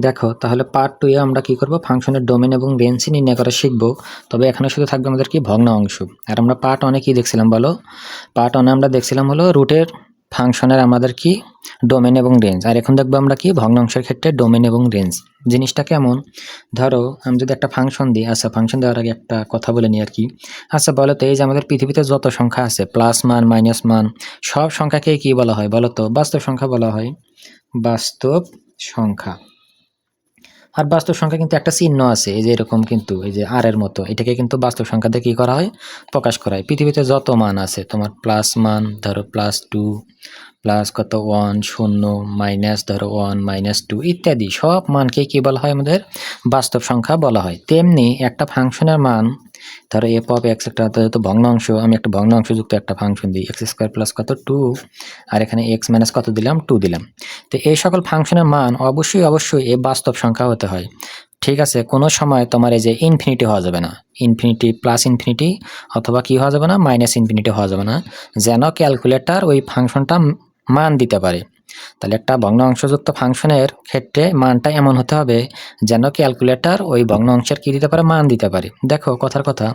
দেখো তাহলে পার্ট 2 এ আমরা কি করব, ফাংশনের ডোমেন এবং রেঞ্জ নির্ণয় করা শিখব। তবে এখানে শুধু থাকবে আমাদের কি ভগ্নাংশ। আর আমরা পার্ট 1 এ কি দেখছিলাম বলো? পার্ট 1 এ আমরা দেখছিলাম হলো রুটের ফাংশনের আমাদের কি ডোমেন এবং রেঞ্জ। আর এখন দেখব আমরা কি ভগ্নাংশের ক্ষেত্রে ডোমেন এবং রেঞ্জ। জিনিসটা কেমন? ধরো আমি যদি একটা ফাংশন দিই, আচ্ছা ফাংশন দেওয়ার আগে একটা কথা বলে নিই আর কি। আচ্ছা বলো তো, এই যে আমাদের পৃথিবীতে যত সংখ্যা আছে, প্লাস মান মাইনাস মান, সব সংখ্যাকে কি বলা হয় বলো তো? বাস্তব সংখ্যা বলা হয়। বাস্তব সংখ্যা। আর বাস্তব সংখ্যা কিন্তু একটা চিহ্ন আছে, এই যে এরকম, কিন্তু এই যে আর এর মতো, এটাকে কিন্তু বাস্তব সংখ্যাতে কি করা হয়, প্রকাশ করা হয়। পৃথিবীতে যত মান আছে তোমার, প্লাস মান ধরো +2, প্লাস কত 1 0, মাইনাস ধরো 1 -2 ইত্যাদি সব মানকে কি বলা হয়, আমাদের বাস্তব সংখ্যা বলা হয়। তেমনি একটা ফাংশনের মান ধরো f(x) একটা তো ভগ্নাংশ, আমি একটা ভগ্নাংশযুক্ত একটা ফাংশন দিই, x² প্লাস কত 2, আর এখানে x মাইনাস কত দিলাম 2 দিলাম। তো এই সকল ফাংশনের মান অবশ্যই এই বাস্তব সংখ্যা হতে হয়। ঠিক আছে, কোনো সময় তোমার এই যে ইনফিনিটি হওয়া যাবে না, ইনফিনিটি প্লাস ইনফিনিটি অথবা কি হওয়া যাবে না, মাইনাস ইনফিনিটি হওয়া যাবে না, যেন ক্যালকুলেটর ওই ফাংশনটা মান দিতে পারে। তাহলে একটা ভগ্নাংশযুক্ত ফাংশনের ক্ষেত্রে মানটা এমন হতে হবে যেন ক্যালকুলেটর ওই ভগ্নাংশের কি দিতে পারে, মান দিতে পারে। দেখো কথার কথা,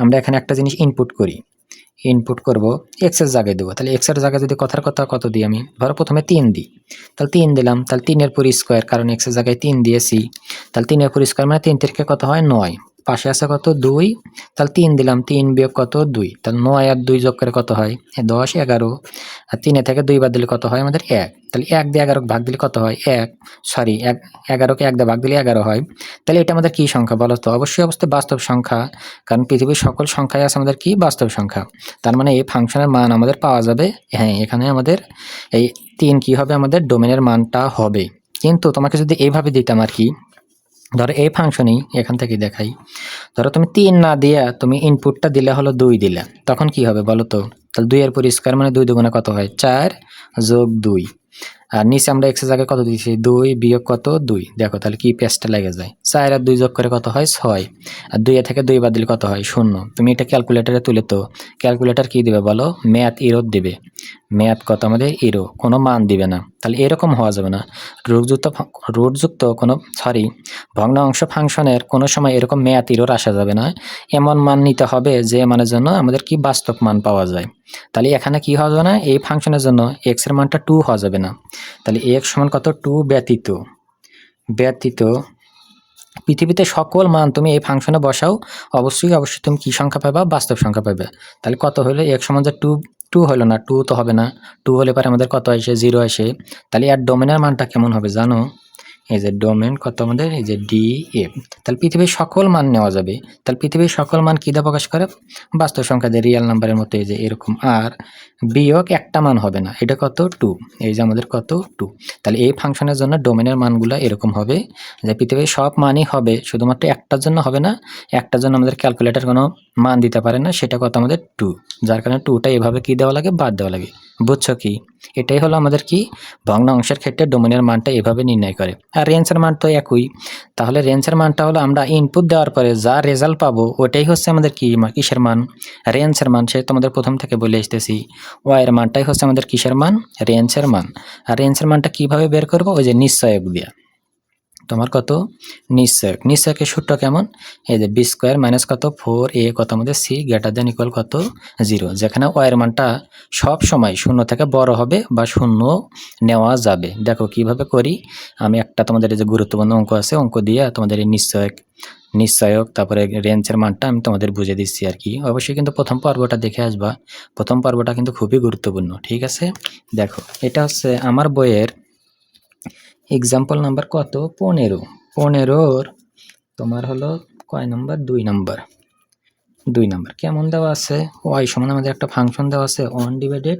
আমরা এখানে একটা জিনিস ইনপুট করি, ইনপুট করব x এর জায়গায় দেবো। তাহলে x এর জায়গায় যদি কথার কথা কত দিই, আমি ধরো প্রথমে 3 দিই, তাহলে 3 দিলাম, তাহলে 3 এর পুরো স্কয়ার, কারণ x এর জায়গায় 3 দিয়েছি, তাহলে 3 এর পুরো স্কয়ার মানে 3 থেকে কত হয় 9, পাশে আছে কত 2, তাহলে 3 দিলাম, 3 বিয়োগ কত 2, তাহলে 9 আর 2 যোগ করে কত হয় 10 11, আর 3 থেকে 2 বাদ দিলে কত হয় আমাদের 1, তাহলে 1 দিয়ে 11 ভাগ দিলে কত হয় 1, সরি 11 কে 1 দিয়ে ভাগ দিলে 11 হয়। তাহলে এটা আমাদের কি সংখ্যা বলো তো? অবশ্যই বাস্তব সংখ্যা, কারণ পৃথিবীর সকল সংখ্যাই আছে আমাদের কি বাস্তব সংখ্যা। তার মানে এই ফাংশনের মান আমাদের পাওয়া যাবে। হ্যাঁ, এখানে আমাদের এই 3 কি হবে, আমাদের ডোমেনের মানটা হবে। কিন্তু তোমাকে যদি এইভাবে দিতাম আর কি, ধরো এই ফাংশনেই এখান থেকে দেখাই, ধরো তুমি 3 না দিয়ে তুমি ইনপুটটা দিলে হলো 2 দিলে, তখন কি হবে বলো তো? তাহলে 2 এর পুরো স্কয়ার মানে 2 দুগুণে কত হয় 4 যোগ 2, আর নিচে আমরা x এর জায়গায় কত দিয়েছি 2 বিয়োগ কত 2, দেখো তাহলে কি পেজটা লেগে যায়, 4 আর 2 যোগ করে কত হয় 6, আর 2 থেকে 2 বাদ দিলে কত হয় 0। তুমি এটা ক্যালকুলেটরে তুলে, তো ক্যালকুলেটর কি দিবে বলো? ম্যাথ এরর দিবে। ম্যাথ কত আমাদের এরো, কোনো মান দিবে না। তাহলে এরকম হওয়া যাবে না, রুটযুক্ত কোনো ভগ্নাংশ ফাংশনের কোনো সময় এরকম ম্যাথ এরর আসা যাবে না। এমন মান নিতে হবে যে মানের জন্য আমাদের কি বাস্তব মান পাওয়া যায়। তাহলে এখানে কি হওয়া যাবে না, এই ফাংশনের জন্য x এর মানটা 2 হওয়া যাবে না। তাহলে x সমান কত 2 ব্যতীত পৃথিবীতে সকল মান তুমি এই ফাংশনে বসাও, অবশ্যই তুমি কি সংখ্যা পাবা, বাস্তব সংখ্যা পাবে। তাহলে কত হলো x সমান যে 2 হলো না, 2 তো হবে না, 2 হলে পরে আমাদের কত আসে 0 আসে। তাহলে এর ডোমেনের মানটা কেমন হবে জানো? এই যে ডোমেন কত আমাদের, এই যে df। তাহলে পৃথিবীর সকল মান নেওয়া যাবে। তাহলে পৃথিবীর সকল মান কি দিয়ে প্রকাশ করে? বাস্তব সংখ্যা দিয়ে, রিয়েল নাম্বারের মতো, এই যে এরকম। আর বিয়োগ একটা মান হবে না, এটা কত 2, এই যে আমাদের কত 2। তাহলে এই ফাংশনের জন্য ডোমেনের মানগুলো এরকম হবে যে পৃথিবীর সব মানই হবে, শুধুমাত্র একটার জন্য হবে না, একটার জন্য আমাদের ক্যালকুলেটর কোনো মান দিতে পারে না, সেটা কত আমাদের 2, যার কারণে 2টা এভাবে কি দেওয়া লাগে, বাদ দেওয়া লাগে। বুঝছো কি? এটাই হলো আমাদের কি ভগ্নাংশের ক্ষেত্রে ডোমেনের মানটা এভাবে নির্ণয় করে। আর রেঞ্জের মান তো একই। তাহলে রেঞ্জের মানটা হলো আমরা ইনপুট দেওয়ার পরে যা রেজাল্ট পাবো ওটাই হচ্ছে আমাদের কি কিসের মান, রেঞ্জের মান। সে তোমাদের প্রথম থেকে বলে আসতেছি, ওয়াই এর মানটাই হচ্ছে আমাদের কিসের মান, রেঞ্জের মান। আর রেঞ্জের মানটা কিভাবে বের করবো? ওই যে নিশ্চয়ক দিয়ে, তোমার কত নিশ্চয়কের সূত্র কেমন, এই যে b² মাইনাস কত 4a কত আমাদের c গ্রেটার দেন ইকুয়াল কত 0, যেখানে y এর মানটা সব সময় 0 থেকে বড় হবে বা 0 নেওয়া যাবে। দেখো কিভাবে করি আমি, একটা তোমাদের এই যে গুরুত্বপূর্ণ অঙ্ক আছে, অঙ্ক দিয়ে তোমাদের এই নিশ্চয়ক তারপরে রেঞ্জের মানটা আমি তোমাদের বুঝে দিচ্ছি আর কি। অবশ্যই কিন্তু প্রথম পর্বটা দেখে আসবা, প্রথম পর্বটা কিন্তু খুবই গুরুত্বপূর্ণ। ঠিক আছে, দেখো এটা হচ্ছে আমার বইয়ের এক্সাম্পল নাম্বার কত 15 তোমার হলো কয় নাম্বার, 2 নাম্বার। কেমন দেওয়া আছে, y সমান আমাদের একটা ফাংশন দেওয়া আছে 1 ডিভাইডেড,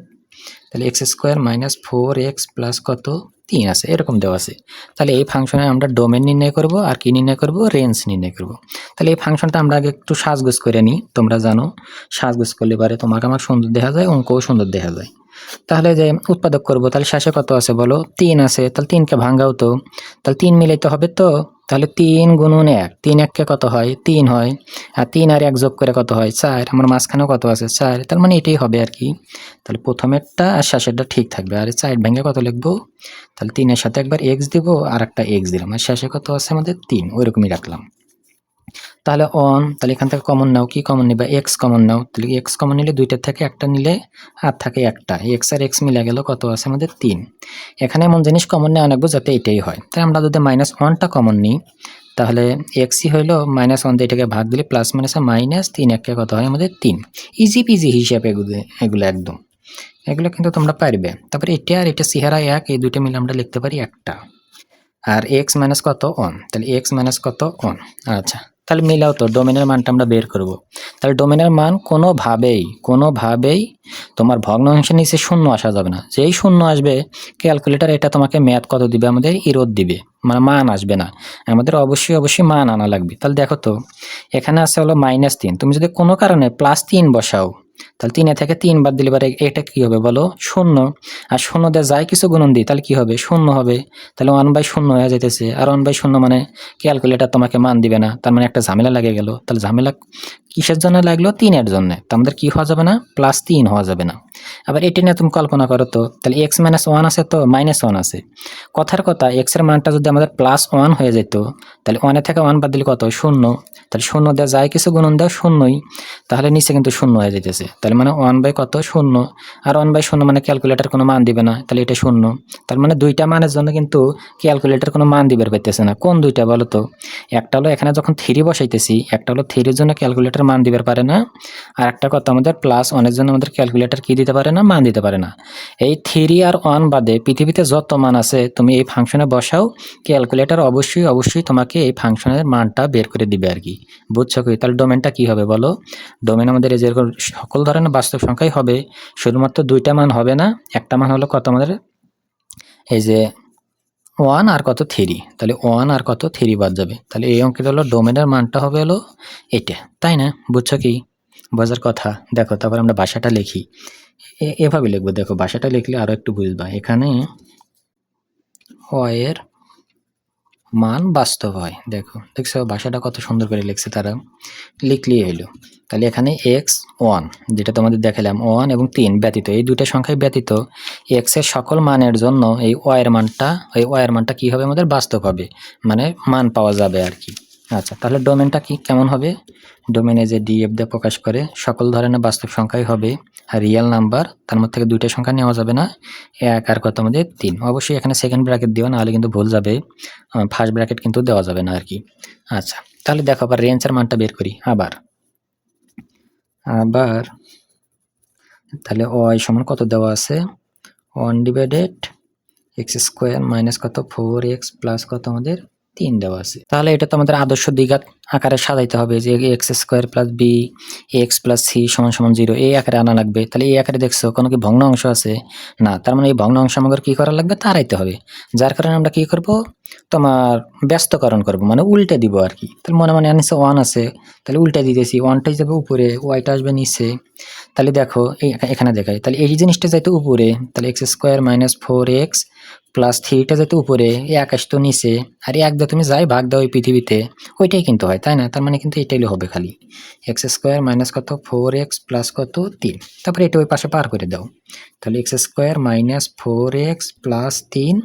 তাহলে x² মাইনাস 4x প্লাস কত 3 আছে, এরকম দেওয়া আছে। তাহলে এই ফাংশনে আমরা ডোমেন নির্ণয় করব, আর কি নির্ণয় করব, রেঞ্জ নির্ণয় করব। তাহলে এই ফাংশনটা আমরা আগে একটু সাজগোজ করে নিই। তোমরা জানো সাজগোজ করলে পারে তোমাকে আমার সুন্দর দেখা যায়, অঙ্কও সুন্দর দেখা যায়। তাহলে যে উৎপাদক করব, তাহলে শেষে কত আছে বলো? 3 আছে। তাহলে 3কে ভাঙাও তো। তাহলে 3 মিলাইতে হবে তো। তাহলে 3 গুণন 1, 3 1 কে কত হয়? 3 হয়। আর 3 আর 1 যোগ করে কত হয়? 4। আমার মাঝখানেও কত আছে? 4। তার মানে এটাই হবে আর কি। তাহলে প্রথমেরটা আর শেষেরটা ঠিক থাকবে। আর 4 ভেঙে কত লিখবো? তাহলে 3 এর সাথে একবার x দিব আর একটা x দিলাম, আর শেষে কত আছে আমাদের? 3। ওইরকমই রাখলাম। তাহলে অন, তাহলে এখান থেকে কমন নাও। কি কমন নিবা? x কমন নাও। তাহলে x কমন নিলে দুইটার থেকে একটা নিলে আর থাকে একটা। x আর x মিলে গেল, কত আছে আমাদের? 3। এখানে এমন জিনিস কমন নেওয়া লাগবে যাতে এটাই হয়। তাই আমরা যদি -1টা কমন নিই, তাহলে xই হইলো -1 দিয়ে এটাকে ভাগ দিলে প্লাস মাইনাসে মাইনাস, 3 1 কত হয় আমাদের? 3। ইজি পিজি হিসাব এগুলো একদম। এগুলো কিন্তু তোমরা পারবে। তারপরে এটা আর এটা চেহারা এক, এই দুইটা মিলে আমরা লিখতে পারি একটা। আর x মাইনাস কত? 1। তাহলে x মাইনাস কত? 1। আচ্ছা, তাহলে মিলাও তো, ডোমেনের মানটা আমরা বের করব। তাহলে ডোমেনের মান কোনোভাবেই তোমার ভগ্নাংশের নিচে শূন্য আসা যাবে না। যেই শূন্য আসবে ক্যালকুলেটর এটা তোমাকে ম্যাথ কত দিবে? আমাদের ইরোদ দিবে, মানে মান আসবে না। আমাদের অবশ্যই মান আনা লাগবে। তাহলে দেখো তো, এখানে আছে হলো -3। তুমি যদি কোনো কারণে +3 বসাও, তাহলে 3 থেকে 3 বাদ দিলে পরে এটা কি হবে বলো? 0। আর 0 দিয়ে যাই কিছু গুণন দিই, তাহলে কি হবে? 0 হবে। তাহলে 1/0 হয়ে যাইতেছে। আর 1/0 মানে ক্যালকুলেটর তোমাকে মান দিবে না, তার মানে একটা ঝামেলা লাগে গেল। তাহলে ঝামেলা কিসের জন্য লাগলো? 3 এর জন্য। তো আমাদের কি হওয়া যাবে না? +3 হওয়া যাবে না। আবার এটা নিয়ে তুমি কল্পনা করো তো, তাহলে x - 1 আছে তো -1 আছে। কথার কথা, x এর মানটা যদি আমাদের +1 হয়ে যেত, তাহলে 1 থেকে 1 বাদ দিলে কত? 0। তাহলে 0 দিয়ে যাই কিছু গুণন দাও, 0ই। তাহলে নিচে কিন্তু 0 হয়ে যেতেছে। তাহলে মানে 1/0। আর 1/0 মানে ক্যালকুলেটর কোনো মান দিবে না, তাহলে এটা 0। তার মানে দুইটা মানের জন্য কিন্তু ক্যালকুলেটর কোনো মান দিবে পাইতেছে না। কোন দুইটা বলো তো? একটা হলো এখানে যখন 3 বসাইতেছি, একটা হলো 3 এর জন্য ক্যালকুলেটর মান দিতে পারে না। আর একটা কথা, আমাদের +1 এর জন্য আমাদের ক্যালকুলেটর কি দিতে পারে না? মান দিতে পারে না। এই 3 আর 1 বাদে পৃথিবীতে যত মান আছে তুমি এই ফাংশনে বসাও, ক্যালকুলেটর অবশ্যই তোমাকে এই ফাংশনের মানটা বের করে দিবে আর কি। বুঝছো কি? তাহলে ডোমেনটা কি হবে বলো? ডোমেন আমাদের এই যে সকল ধরনের বাস্তব সংখ্যাই হবে, শুধুমাত্র দুইটা মান হবে না। একটা মান হলো কত আমাদের? এই যে 1 আর কত? 3। তাহলে 1 আর কত? 3 বাদ যাবে। তাহলে এই অঙ্কিত হলো ডোমেনের মানটা হবে হলো এটা, তাই না? বুঝছো কি? বোঝার কথা। দেখো, তারপর আমরা ভাষাটা লিখি। এভাবে লিখবো। দেখো, ভাষাটা লিখলে আরো একটু বুঝবা। এখানে এর মান বাস্তব হয়। দেখছো ভাষাটা কত সুন্দর করে লিখছে তারা। লিখলেই হইলো। তাহলে এখানে x1, যেটা তোমাদের দেখালাম, 1 এবং 3 ব্যতীত, এই দুইটা সংখ্যায় ব্যতীত x এর সকল মানের জন্য এই y এর মানটা কি হবে? আমাদের বাস্তব হবে, মানে মান পাওয়া যাবে আর কি। আচ্ছা, তাহলে ডোমেনটা কি কেমন হবে? ডোমেনে যে df দিয়ে প্রকাশ করে, সকল ধরনের বাস্তব সংখ্যাই হবে আর রিয়েল নাম্বার, তার মধ্যে থেকে দুইটা সংখ্যা নেওয়া যাবে না, 1 আর কত আমাদের? 3। অবশ্যই এখানে সেকেন্ড ব্র্যাকেট দিও, নাহলে কিন্তু ভুল যাবে। ফার্স্ট ব্র্যাকেট কিন্তু দেওয়া যাবে না আর কি। আচ্ছা, তাহলে দেখো আবার রেঞ্জের মানটা বের করি। আবার তাহলে y সমান কত দেওয়া আছে? 1/x² মাইনাস কত? 4x প্লাস কত আমাদের? 3 দেওয়া আছে। তাহলে এটা তো আমাদের আদর্শ দ্বিঘাত আকারে সাজাইতে হবে, যে x² plus b x plus c সমান 0, এই আকারে আনা লাগবে। তাহলে এই আকারে দেখছো কোনো কি ভগ্ন অংশ আছে? না। তার মানে এই ভগ্ন অংশ আমাদের কি করা লাগবে? তাড়াইতে হবে। যার কারণে আমরা কি করব? তোমার ব্যস্তকরণ করব, মানে উল্টে দিব আর কি। তাহলে মনে নিচে 1 আছে, তাহলে উল্টে দিতেছি। 1টাই যাবে উপরে, y টা আসবে নিচে। তাহলে দেখো এখানে দেখাই, তাহলে এই জিনিসটা যাইতে উপরে, তাহলে x² মাইনাস 4x প্লাস 3টা যাইতে উপরে, এই আকাশ তো নিচে। আর 1 দিয়ে তুমি যাই ভাগ দাও এই পৃথিবীতে, ওইটাই কিন্তু হয়, তাই না? তার মানে কিন্তু এটাই হবে খালি x² মাইনাস কত? 4x প্লাস কত? 3। তারপরে এটা ওই পাশে পার করে দাও। তাহলে x² মাইনাস 4x প্লাস 3,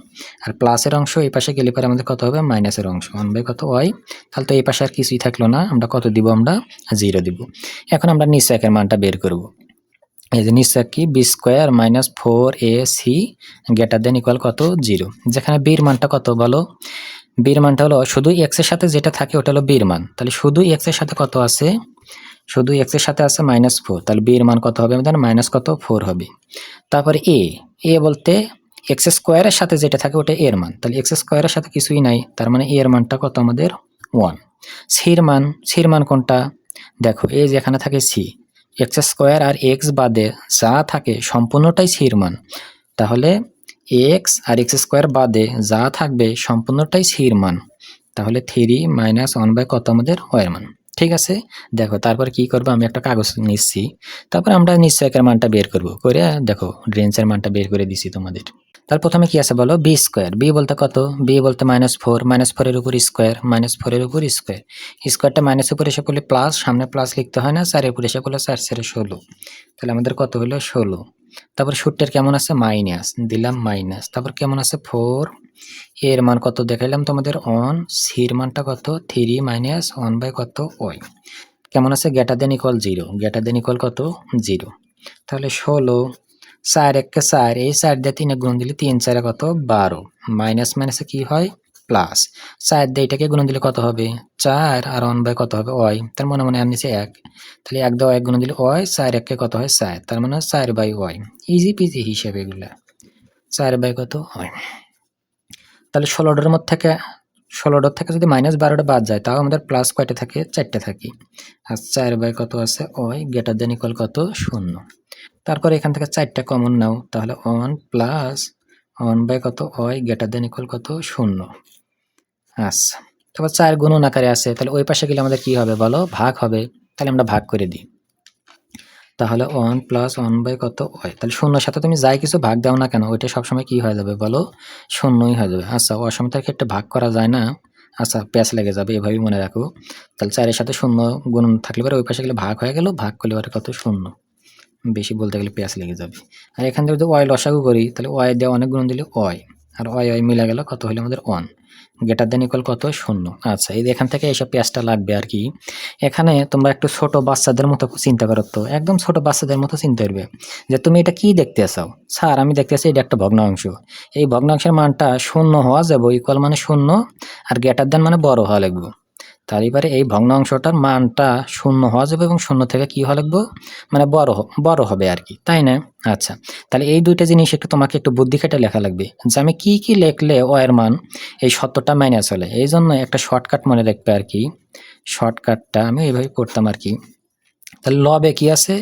আর প্লাসের অংশ এই পাশে গেলে পরে আমাদের কত হবে? মাইনাসের অংশ 1 কত? y। তাহলে তো এই পাশে আর কিছুই থাকলো না, আমরা কত দিব? আমরা 0 দিব। এখন আমরা নিচের মানটা বের করব। এই যে নিচে কি? b² minus 4ac greater than equal কত? 0। যেখানে b এর মানটা কত বলো? b এর মানটা হলো শুধু x এর সাথে যেটা থাকে ওটা হলো b এর মান। তাহলে শুধু x এর সাথে কত আছে? শুধু x এর সাথে আছে -4। তাহলে b এর মান কত হবে আমাদের? মাইনাস কত? 4 হবে। তারপরে a বলতে x² এর সাথে যেটা থাকে ওটা এর মান। তাহলে x² এর সাথে কিছুই নাই, তার মানে a এর মানটা কত আমাদের? 1। c এর মান কোনটা? দেখো, এই যেখানে থাকে c, x² আর x বাদে যা থাকে সম্পূর্ণটাই c এর মান। তাহলে x আর x² বাদে যা থাকবে সম্পূর্ণটাই c এর মান। তাহলে 3 - 1 কত আমাদের? y এর মান। ঠিক আছে, দেখো তারপর কি করবো, আমি একটা কাগজ নিচ্ছি, তারপর আমরা নিশ্চয়কের মানটা বের করব, করে দেখো রেঞ্জের মানটা বের করে দিছি তোমাদের। তার প্রথমে কি আছে বলো, বি স্কোয়ার, বি বলতে কত, বি বলতে -4, -4 এর উপর স্কোয়ার, -4 এর উপর স্কোয়ার, স্কোয়ারটা মাইনাস উপর এসে করলে প্লাস, সামনে প্লাস লিখতে হয় না, 4 এর উপর এসে করলে 4 4 16, তাহলে আমাদের কত হলো 16। তারপর সূত্রের কেমন আছে মাইনাস, দিলাম মাইনাস, তারপর কেমন আছে 4, এর মান কত দেখাইলাম তোমাদের 1, সির মানটা কত 3 মাইনাস 1 বাই কত ওয়াই, কেমন আছে greater than equal 0, greater than equal কত 0, তাহলে 16, 4 1 4, এই 4 দিয়ে 3 গুণ দিলে 3 4 কত 12, মাইনাস মাইনাসে কি হয় প্লাস, 4 দিয়ে এটাকে গুণ দিলে কত হবে 4, আর 1 বাই কত হবে ওয়াই, তার মনে মনে আর নিচে 1, তাহলে 1 দিয়ে 1 গুণ দিলে ওয়াই, 4 1 কত হয় 4, তার মানে 4 বাই ওয়াই, ইজি পিজি হিসাব এগুলা, 4 বাই কত হয়। তাহলে 16টার মধ্যে থেকে 16টার থেকে যদি -12টা বাদ যায় তাও আমাদের প্লাস কয়টা থাকে 4টা থাকে, আর 4 বাই কত আছে ওয়াই গ্রেটার দেন ইকুয়াল কত 0। তারপর এখান থেকে 4টা কমন নাও, তাহলে 1 প্লাস 1 বাই কত ওয়াই গ্রেটার দেন ইকুয়াল কত 0। আচ্ছা, তারপর 4 গুণন আকারে আছে, তাহলে ওই পাশে গেলে আমাদের কি হবে বলো, ভাগ হবে, তাহলে আমরা ভাগ করে দিই, তাহলে 1 প্লাস 1 বাই কত ওয়াই, তাহলে শূন্যর সাথে তুমি যাই কিছু ভাগ দাও না কেন ওইটা সবসময় কি হয়ে যাবে বলো, শূন্যই হয়ে যাবে। আচ্ছা, অসমতার ক্ষেত্রে ভাগ করা যায় না, আচ্ছা প্যাচ লেগে যাবে, এভাবেই মনে রাখো। তাহলে 4 এর সাথে 0 গুণ থাকলে পরে ওই পাশে গেলে ভাগ হয়ে গেল, ভাগ করলে পরে কত 0, বেশি বলতে গেলে প্যাচ লেগে যাবে। আর এখান থেকে যদি ওয়াই লসাগু করি, তাহলে ওয়াই দিয়ে অনেক গুণ দিলে ওয়াই, আর ওয়াই ওয়াই মিলে গেল কত হলো আমাদের 1, গ্রেটার দেন ইকুয়াল কত 0। আচ্ছা, এই এখান থেকে এইসব পেঁয়াজটা লাগবে আর কি। এখানে তোমরা একটু ছোট বাচ্চাদের মতো চিন্তা করো তো, একদম ছোট বাচ্চাদের মতো চিন্তা করবে যে তুমি এটা কি দেখতে চাও, স্যার আমি দেখতেছি এটা একটা ভগ্নাংশ, এই ভগ্নাংশের মানটা 0 হওয়া যাবে, ইকুয়াল মানে 0, আর গ্রেটার দেন মানে বড় হওয়া লাগবে। তার এবারে এই ভগ্নাংশটার মানটা 0 হওয়া যাবে এবং 0 থেকে কি হওয়া লাগবে মানে বড় হবে আর কি, তাই না? আচ্ছা, তাহলে এই দুইটা জিনিস একটু তোমাকে একটু বুদ্ধি খেটে লেখা লাগবে যে আমি কি কি লিখলে ও এর মান এই 70টা মাইনাস হলে। এই জন্য একটা শর্টকাট মনে রাখবে আর কি, শর্টকাটটা আমি এইভাবে করতাম আর কি। তাহলে লবে কি আছে,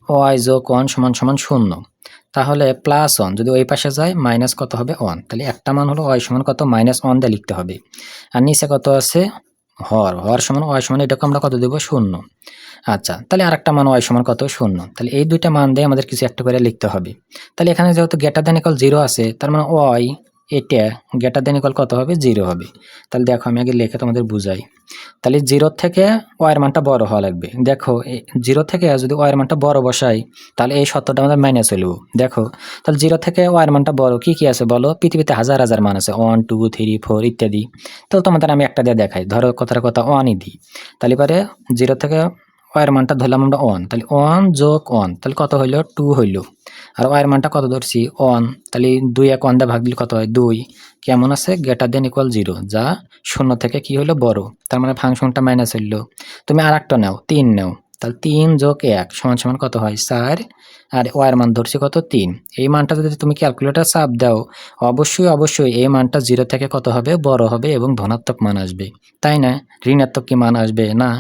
ওয়াই যোগ 1 সমান সমান 0, তাহলে প্লাস 1 যদি ওই পাশে যায় মাইনাস কত হবে 1, তাহলে একটা মান হলো ওয়াই সমান কত -1 দিয়ে লিখতে হবে, আর নিচে কত আছে হর সমান ওয়াই সমান এটাকে আমরা কত দেবো 0। আচ্ছা, তাহলে আরেকটা মান ওয়াই সমান কত 0, তাহলে এই দুইটা মান দিয়ে আমাদের কিছু একটা করে লিখতে হবে। তাহলে এখানে যেহেতু গ্রেটার দেন ইকুয়াল 0 আছে, তার মানে ওয়াই এটা গ্রেটার দেন ইকুয়াল কত হবে 0 হবে। তাহলে দেখো আমি আগে লিখে তোমাদের বুঝাই। তাহলে 0 থেকে ওয়াই এর মানটা বড় হওয়া লাগবে। দেখো 0 থেকে যদি ওয়াই এর মানটা বড় বসাই, তাহলে এই 70টা আমাদের মাইনাস হইলো। দেখো তাহলে 0 থেকে ওয়াই এর মানটা বড় কি কি আছে বলো, পৃথিবীতে হাজার হাজার মান আছে, 1 2 3 4 ইত্যাদি। তো তোমাদের আমি একটা দিয়ে দেখাই, ধরো কথার কথা 1ই দিই, তাহলে পরে 0 থেকে ওয়াই এর মানটা ধরলাম আমরা 1, তাহলে 1 যোগ 1 তাহলে কত হইলো 2 হইলো, আর ওয়াই এর মানটা কত ধরছি 1, তাহলে 2 1 1 দিয়ে ভাগ দিলে কত হয় 2, কেমন আছে গ্রেটার দেন ইকুয়াল 0, যা 0 থেকে কি হলো বড়, তার মানে ফাংশনটা মাইনাস হইলো। তুমি আরেকটা নাও 3 নাও, তাহলে 3 যোগ 1 সমান সমান কত হয় 4, আর ওয়াই এর মান ধরছি কত 3, এই মানটা যদি তুমি ক্যালকুলেটর চাপ দাও অবশ্যই এই মানটা 0 থেকে কত হবে বড় হবে এবং ধনাত্মক মান আসবে, তাই না? ঋণাত্মক কি মান আসবে না,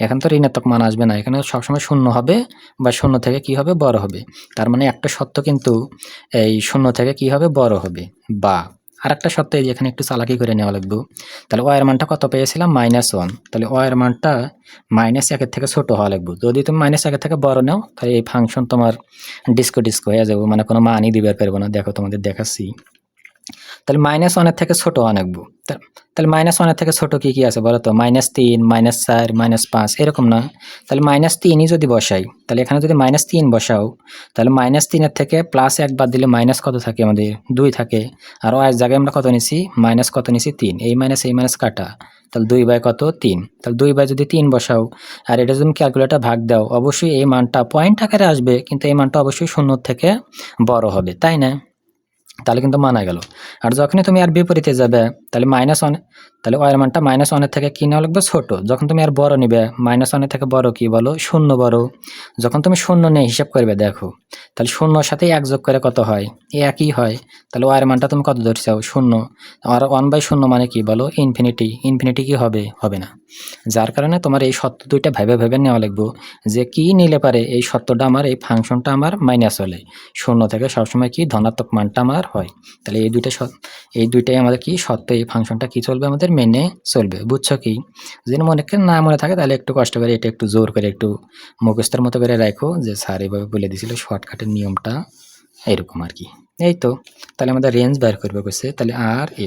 এখন তো ঋণাত্মক মান আসবে না, এখানে সবসময় 0 হবে বা 0 থেকে কি হবে বড় হবে, তার মানে একটা সত্য কিন্তু এই 0 থেকে কি হবে বড় হবে। বা আরেকটা সত্য এই যে এখানে একটু চালাকি করে নেওয়া লাগবে, তাহলে ওয়াই এর মানটা কত পেয়েছিলাম -1, তাহলে ওয়াই এর মানটা -1 থেকে ছোট হওয়া লাগবে। যদি তুমি -1 থেকে বড় নাও তাহলে এই ফাংশন তোমার ডিস্কো হয়ে যাবে, মানে কোনো মানই দিতে পারবে না। দেখো তোমাদের দেখাচ্ছি, তাহলে -1 থেকে ছোট হওয়া লাগবে। তাহলে -1 থেকে ছোট কি কি আছে বলো তো, -3 -4 -5 এরকম না, তাহলে -3ই যদি বসাই, তাহলে এখানে যদি -3 বসাও, তাহলে -3 থেকে +1 বাদ দিলে মাইনাস কত থাকে আমাদের 2 থাকে, আর ওয়াই এর জায়গায় আমরা কত নিছি মাইনাস কত নিছি 3, এই মাইনাস কাটা, তাহলে 2 বাই কত 3, তাহলে 2 বাই যদি 3 বসাও আর এটা যদি ক্যালকুলেটর ভাগ দাও, অবশ্যই এই মানটা পয়েন্ট আকারে আসবে, কিন্তু এই মানটা অবশ্যই 0 থেকে বড় হবে, তাই না? তাহলে কিন্তু মানা গেল। আর যখনই তুমি আর বিপরীতে যাবে, তাহলে -1, তাহলে ওয়াই এর মানটা -1 থেকে কি নেওয়া লাগবে ছোট, যখন তুমি আর বড় নিবে -1 থেকে বড় কি বলো 0 বড়, যখন তুমি 0 নিয়ে হিসাব করবে দেখো, তাহলে 0 সাথে 1 যোগ করে কত হয় একই হয়, তাহলে ওয়াই এর মানটা তুমি কত ধরছাও 0, আর 1/0 মানে কি বলো ইনফিনিটি কি হবে না, যার কারণে তোমার এই সত্য দুইটা ভেবে নেওয়া লাগবে যে কি নিলে পারে এই সত্যটা আমার এই ফাংশনটা আমার মাইনাস হলে 0 থেকে সবসময় কি ধনাত্মক মানটা আমার হয়। তাহলে এই দুইটাই আমাদের কি সত্য, এই ফাংশনটা কি চলবে আমাদের মেনে চলবে, বুঝছো কি? যদি না মনে থাকে তাহলে একটু কষ্ট করে এটা একটু জোর করে একটু মুখস্থের মতো করে রাখো যে স্যার এইভাবে বলে দিয়েছিল শর্টকাটের নিয়মটা এরকম আর কি। এই তো তাহলে আমাদের রেঞ্জ বের করবে কইছে, তাহলে আর এ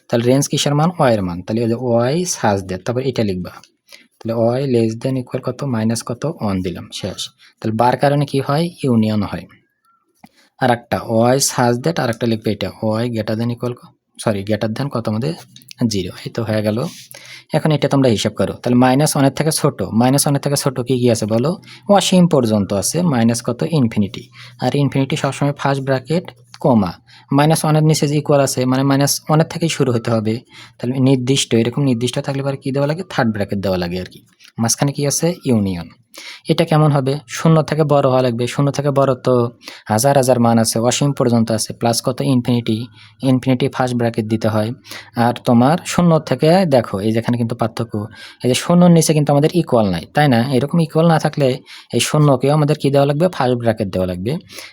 তাহলে রেঞ্জ কিসের মান? ওয়াই এর মান। তাহলে ওই যে ওয়াই সাজ দেয়, তারপর এটা লিখবা। তাহলে ওয়াই লেস দেন ইকুয়াল কত? মাইনাস কত? 1 দিলাম, শেষ। তাহলে বার কারণে কি হয়? ইউনিয়ন হয়। আর একটা ওয়াই সাজ দ্যাট, আর একটা লিখবে এটা Y greater than equal, sorry greater than কত আমাদের? 0। এই তো হয়ে গেল। এখন এটা তোমরা হিসাব করো। তাহলে -1 থেকে ছোট, -1 থেকে ছোট কি কি আছে বলো? অসীম পর্যন্ত আছে, মাইনাস কত? ইনফিনিটি। আর ইনফিনিটি সবসময় ফার্স্ট ব্র্যাকেট কমা, -1 এর নিচে যে ইকুয়াল আছে মানে -1 থেকেই শুরু হতে হবে। তাহলে নির্দিষ্ট, এরকম নির্দিষ্ট থাকলে পরে কি দেওয়া লাগে? থার্ড ব্র্যাকেট দেওয়া লাগে আর কি। মাঝখানে কি আছে? ইউনিয়ন। এটা কেমন হবে? 0 থেকে বড় হওয়া লাগবে। 0 থেকে বড় তো হাজার হাজার মান আছে, অসীম পর্যন্ত আছে, প্লাস কত? ইনফিনিটি। ইনফিনিটি ফার্স্ট ব্র্যাকেট দিতে হয়। আর তোমার 0 থেকে দেখো এই যেখানে কিন্তু পার্থক্য, এই যে 0-র নিচে কিন্তু আমাদের ইকুয়াল নাই, তাই না? এরকম ইকুয়াল না থাকলে এই 0কেও আমাদের কি দেওয়া লাগবে? ফার্স্ট ব্র্যাকেট দেওয়া লাগবে।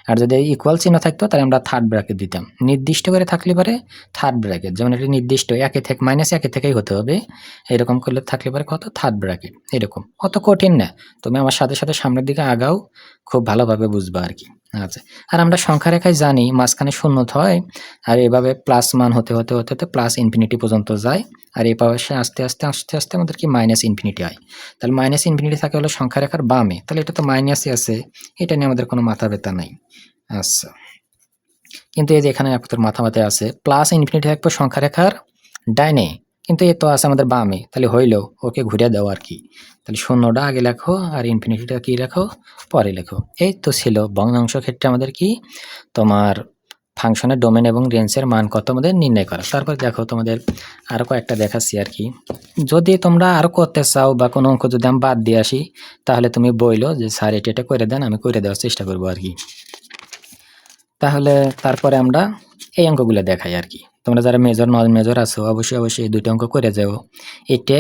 আর যদি ইকুয়াল চিহ্ন থাকতো তাহলে আমরা থার্ড ব্র্যাকেট দিতাম। নির্দিষ্ট করে থাকলে পরে থার্ড ব্র্যাকেট, যেমন এটা নির্দিষ্ট একে থেকে -1 থেকেই হতে হবে, এরকম করলে থাকলে পরে কত? Third bracket. এরকম অত কঠিন না, তুমি আমার সাথে সাথে সামনের দিকে আগাও, খুব ভালোভাবে বুঝবা আর কি। আচ্ছা, আর আমরা সংখ্যা রেখায় জানি মাঝখানে শূন্য হয়, আর এভাবে প্লাস মান হতে হতে হতে হতে প্লাস ইনফিনিটি পর্যন্ত যায়, আর এই পাশে আস্তে আস্তে আস্তে আস্তে আমাদের কি মাইনাস ইনফিনিটি হয়। তাহলে মাইনাস ইনফিনিটি থাকে হলো সংখ্যা রেখার বামে, তাহলে এটা তো মাইনাসই আছে, এটা নিয়ে আমাদের কোনো মাথা ব্যথা নাই। আচ্ছা, কিন্তু এই যে এখানে আপনাদের মাথা ব্যথা আছে, প্লাস ইনফিনিটি থাকবে সংখ্যা রেখার ডাইনে, কিন্তু এ তো আছে আমাদের বামে, তাহলে হইলো ওকে ঘুরে দাও আর কি। তাহলে শূন্যটা আগে লেখো আর ইনফিনিটিটা কি লেখো? পরে লেখো। এই তো ছিল ভগ্নাংশ ক্ষেত্রে আমাদের কি তোমার ফাংশনের ডোমেন এবং রেঞ্জের মান কত আমাদের নির্ণয় করা। তারপর দেখো তোমাদের আরও কয়েকটা দেখাচ্ছি আর কি। যদি তোমরা আরও করতে চাও বা কোনো অঙ্ক যদি আমি বাদ দিয়ে আসি, তাহলে তুমি বইলো যে স্যার এটা করে দেন, আমি করে দেওয়ার চেষ্টা করবো আর কি। তাহলে তারপরে আমরা এই অঙ্কগুলো দেখাই আর কি। তোমরা যারা মেজর নন মেজর আছো অবশ্যই অবশ্যই এই দুটো অঙ্ক করে যাও। এটা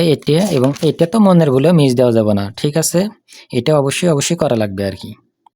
এবং এটা তো মনের ভুলেও মিস দেওয়া যাবে না, ঠিক আছে? এটা অবশ্যই অবশ্যই করা লাগবে আর কি।